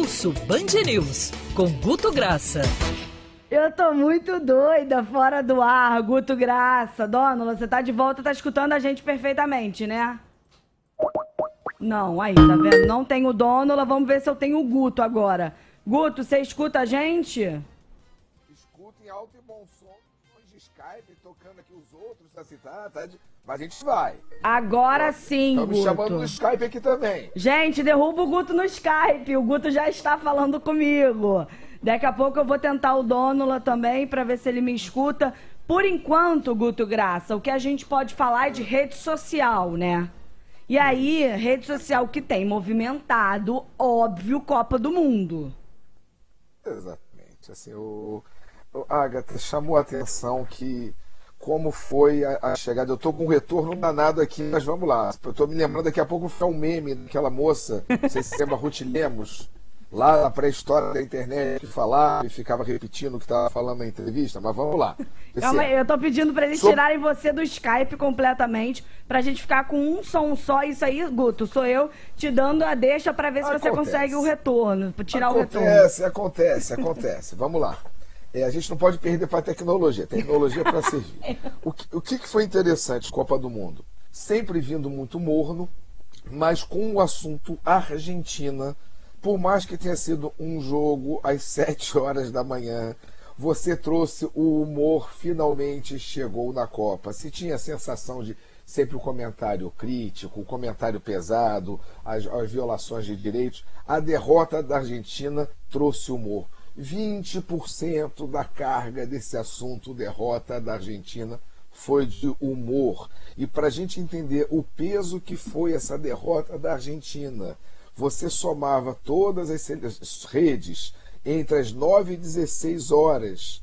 Pulso Band News, com Guto Graça. Eu tô muito doida fora do ar, Guto Graça. Dona, você tá de volta, tá escutando a gente perfeitamente, né? Não, aí, tá vendo? Não tem o Dônula, vamos ver se eu tenho o Guto agora. Guto, você escuta a gente? Escuta em alto e bom som, de Skype, tocando aqui os outros, assim, tá? Mas a gente vai. Agora sim, Guto. Estão me chamando no Skype aqui também. Gente, derruba o Guto no Skype, o Guto já está falando comigo. Daqui a pouco eu vou tentar o Dônula também pra ver se ele me escuta. Por enquanto, Guto Graça, o que a gente pode falar é de rede social, né? E aí, rede social que tem movimentado, óbvio, Copa do Mundo. Exatamente. Assim, o Agatha chamou a atenção que como foi a chegada. Eu tô com um retorno danado aqui, mas vamos lá. Eu tô me lembrando, daqui a pouco foi um meme daquela moça, não sei se você lembra, Ruth Lemos, lá na pré-história da internet, que falava e ficava repetindo o que estava falando na entrevista, mas vamos lá. Calma aí, eu tô pedindo pra eles tirarem você do Skype completamente, pra gente ficar com um som só. Isso aí, Guto, sou eu te dando a deixa pra ver se você consegue o retorno, pra tirar o retorno. Acontece. Vamos lá. A gente não pode perder para a tecnologia para servir. O que foi interessante, Copa do Mundo? Sempre vindo muito morno, mas com o assunto Argentina. Por mais que tenha sido um jogo às 7 horas da manhã, você trouxe o humor, finalmente chegou na Copa. Se tinha a sensação de sempre o comentário crítico, o comentário pesado, as violações de direitos, a derrota da Argentina trouxe humor. 20% da carga desse assunto, derrota da Argentina, foi de humor. E para a gente entender o peso que foi essa derrota da Argentina, você somava todas as redes entre as 9 e 16 horas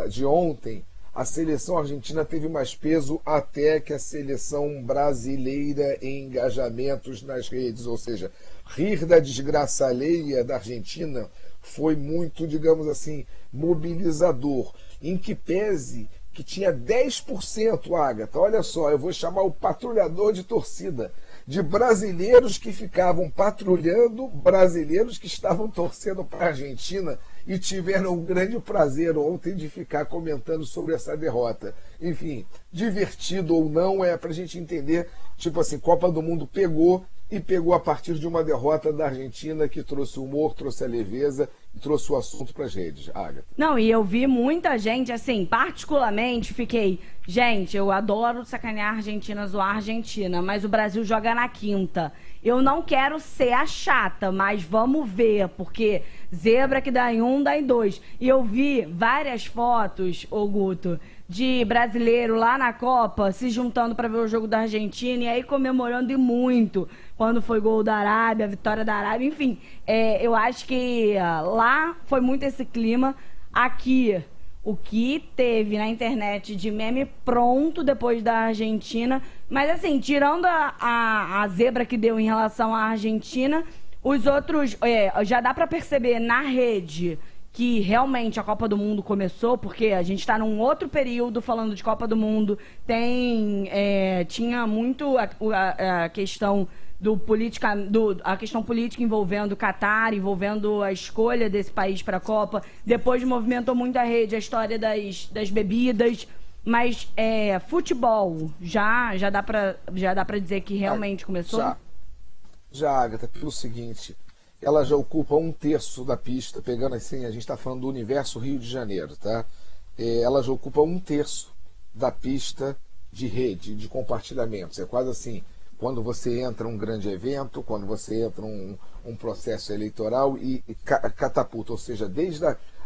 de ontem, a seleção argentina teve mais peso até que a seleção brasileira em engajamentos nas redes. Ou seja, rir da desgraça alheia da Argentina foi muito, digamos assim, mobilizador. Em que pese que tinha 10%, Agatha, olha só, eu vou chamar o patrulhador de torcida, de brasileiros que ficavam patrulhando, brasileiros que estavam torcendo para a Argentina e tiveram um grande prazer ontem de ficar comentando sobre essa derrota. Enfim, divertido ou não, é para a gente entender, tipo assim, Copa do Mundo pegou a partir de uma derrota da Argentina que trouxe humor, trouxe a leveza e trouxe o assunto para as redes. Agatha. Não, e eu vi muita gente, assim, particularmente fiquei, gente, eu adoro sacanear a Argentina, zoar a Argentina, mas o Brasil joga na quinta. Eu não quero ser a chata, mas vamos ver, porque zebra que dá em um, dá em dois. E eu vi várias fotos, ô Guto, de brasileiro lá na Copa se juntando para ver o jogo da Argentina e aí comemorando e muito quando foi gol da Arábia, a vitória da Arábia, enfim. Eu acho que lá foi muito esse clima. Aqui, o que teve na internet de meme pronto depois da Argentina, mas assim, tirando a zebra que deu em relação à Argentina, os outros, já dá para perceber na rede que realmente a Copa do Mundo começou, porque a gente está num outro período falando de Copa do Mundo, tinha muito a questão a questão política envolvendo o Catar, envolvendo a escolha desse país para a Copa. Depois movimentou muito a rede, a história das bebidas, mas futebol já dá para dizer que realmente começou? Já, Agatha, pelo seguinte, ela já ocupa 1/3 da pista, pegando assim, a gente está falando do universo Rio de Janeiro, tá? Ela já ocupa 1/3 da pista de rede, de compartilhamentos. É quase assim, quando você entra um grande evento, quando você entra um processo eleitoral e catapulta, ou seja,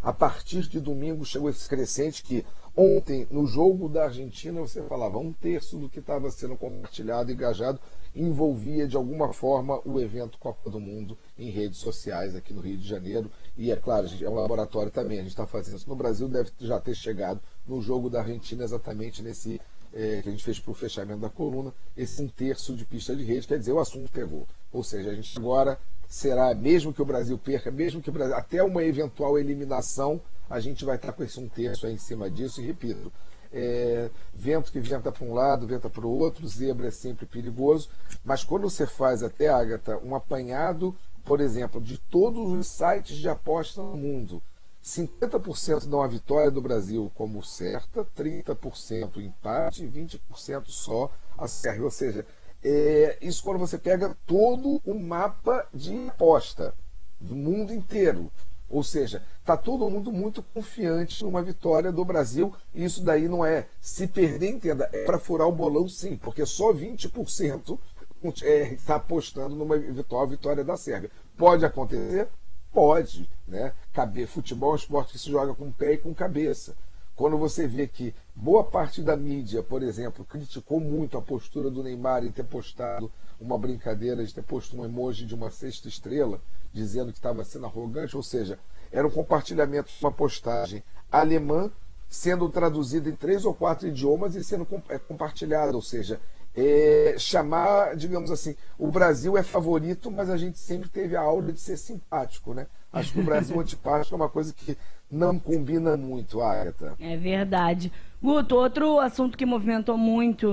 a partir de domingo chegou esse crescente que ontem, no jogo da Argentina, você falava 1/3 do que estava sendo compartilhado, engajado, envolvia de alguma forma o evento Copa do Mundo em redes sociais aqui no Rio de Janeiro. E é claro, é um laboratório também, a gente está fazendo isso no Brasil, deve já ter chegado no jogo da Argentina exatamente nesse que a gente fez para o fechamento da coluna, esse 1/3 de pista de rede, quer dizer, o assunto pegou. Ou seja, a gente agora será, mesmo que o Brasil perca, mesmo que o Brasil, até uma eventual eliminação, a gente vai estar com esse 1/3 aí em cima disso, e repito, vento que venta para um lado, venta para o outro, zebra é sempre perigoso, mas quando você faz até, Agatha, um apanhado por exemplo, de todos os sites de aposta no mundo, 50% dão a vitória do Brasil como certa, 30% empate e 20% só a Sérvia. Ou seja, isso quando você pega todo o mapa de aposta do mundo inteiro. Ou seja, está todo mundo muito confiante numa vitória do Brasil, e isso daí não é se perder, entenda, é para furar o bolão sim, porque só 20% está apostando numa vitória da Sérvia. Pode acontecer? Pode, né? Futebol é um esporte que se joga com o pé e com cabeça. Quando você vê que boa parte da mídia, por exemplo, criticou muito a postura do Neymar em ter postado uma brincadeira, de ter posto um emoji de uma sexta estrela, dizendo que estava sendo arrogante, ou seja, era um compartilhamento de uma postagem alemã sendo traduzida em 3 ou 4 idiomas e sendo compartilhada, ou seja, chamar, digamos assim, o Brasil é favorito, mas a gente sempre teve a aura de ser simpático, né? Acho que o Brasil antipático é uma coisa que não combina muito, Agatha. É verdade. Guto, outro assunto que movimentou muito,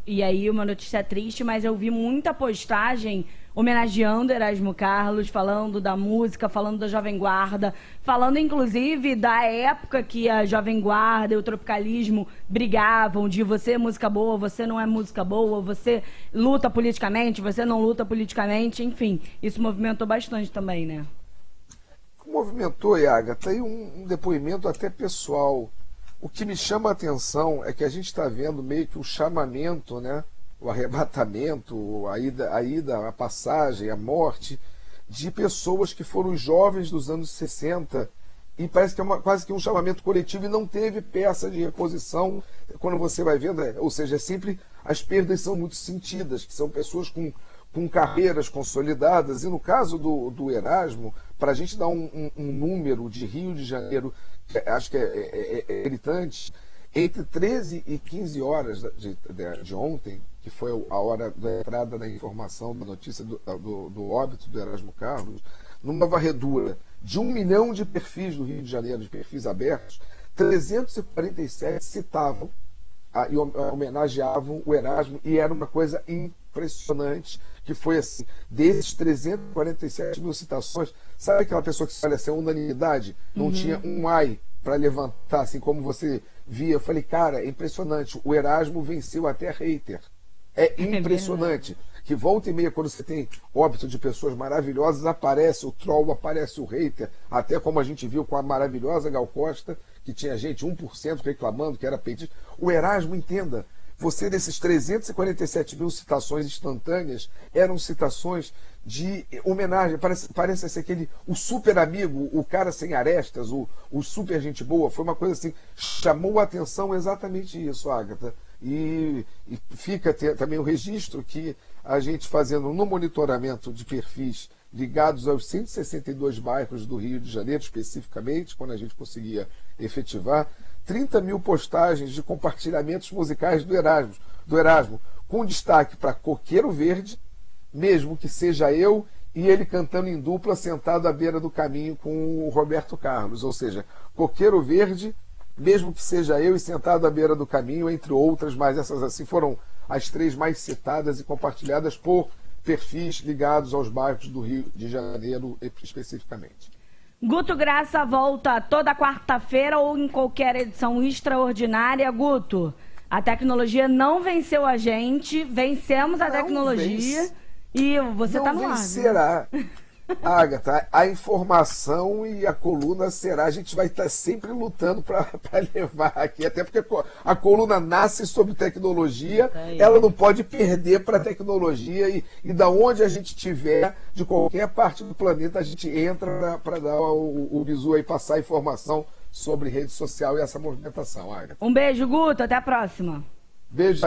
e aí uma notícia triste, mas eu vi muita postagem homenageando Erasmo Carlos, falando da música, falando da Jovem Guarda, falando inclusive da época que a Jovem Guarda e o tropicalismo brigavam de você é música boa, você não é música boa, você luta politicamente, você não luta politicamente, enfim, isso movimentou bastante também, né? Movimentou, Agatha, e um depoimento até pessoal. O que me chama a atenção é que a gente está vendo meio que o chamamento, né? O arrebatamento, a ida, a passagem, a morte de pessoas que foram jovens dos anos 60 e parece que é quase que um chamamento coletivo e não teve peça de reposição quando você vai vendo, ou seja, sempre as perdas são muito sentidas, que são pessoas com carreiras consolidadas, e no caso do Erasmo, para a gente dar um número de Rio de Janeiro, acho que é gritante, entre 13 e 15 horas de ontem, que foi a hora da entrada da informação, da notícia do óbito do Erasmo Carlos, numa varredura de 1 milhão de perfis do Rio de Janeiro, de perfis abertos, 347 citavam e homenageavam o Erasmo, e era uma coisa impressionante, que foi assim, desses 347 mil citações, sabe aquela pessoa que olha assim, a unanimidade, não tinha um ai para levantar, assim como você via. Eu falei, cara, é impressionante, o Erasmo venceu até hater. É impressionante. Que volta e meia, quando você tem óbito de pessoas maravilhosas, aparece o troll, aparece o hater, até como a gente viu com a maravilhosa Gal Costa, que tinha gente, 1% reclamando que era petista. O Erasmo, entenda, você desses 347 mil citações instantâneas, eram citações de homenagem, parece ser o super amigo, o cara sem arestas, o super gente boa, foi uma coisa assim, chamou a atenção exatamente isso, Agatha. E fica também o registro que a gente fazendo no monitoramento de perfis ligados aos 162 bairros do Rio de Janeiro, especificamente, quando a gente conseguia efetivar, 30 mil postagens de compartilhamentos musicais do Erasmo, com destaque para Coqueiro Verde, mesmo que seja eu e ele cantando em dupla sentado à beira do caminho com o Roberto Carlos, ou seja, Coqueiro Verde, mesmo que seja eu e sentado à beira do caminho, entre outras, mas essas assim foram as 3 mais citadas e compartilhadas por perfis ligados aos bairros do Rio de Janeiro especificamente. Guto Graça volta toda quarta-feira ou em qualquer edição extraordinária. Guto, a tecnologia não venceu a gente, vencemos a tecnologia e você está no ar. Não vencerá. Agatha, a informação e a coluna será, a gente vai estar sempre lutando para levar aqui, até porque a coluna nasce sobre tecnologia, ela não pode perder para a tecnologia e da onde a gente estiver, de qualquer parte do planeta, a gente entra para dar o bizu aí, passar informação sobre rede social e essa movimentação, Agatha. Um beijo, Guto, até a próxima. Beijo.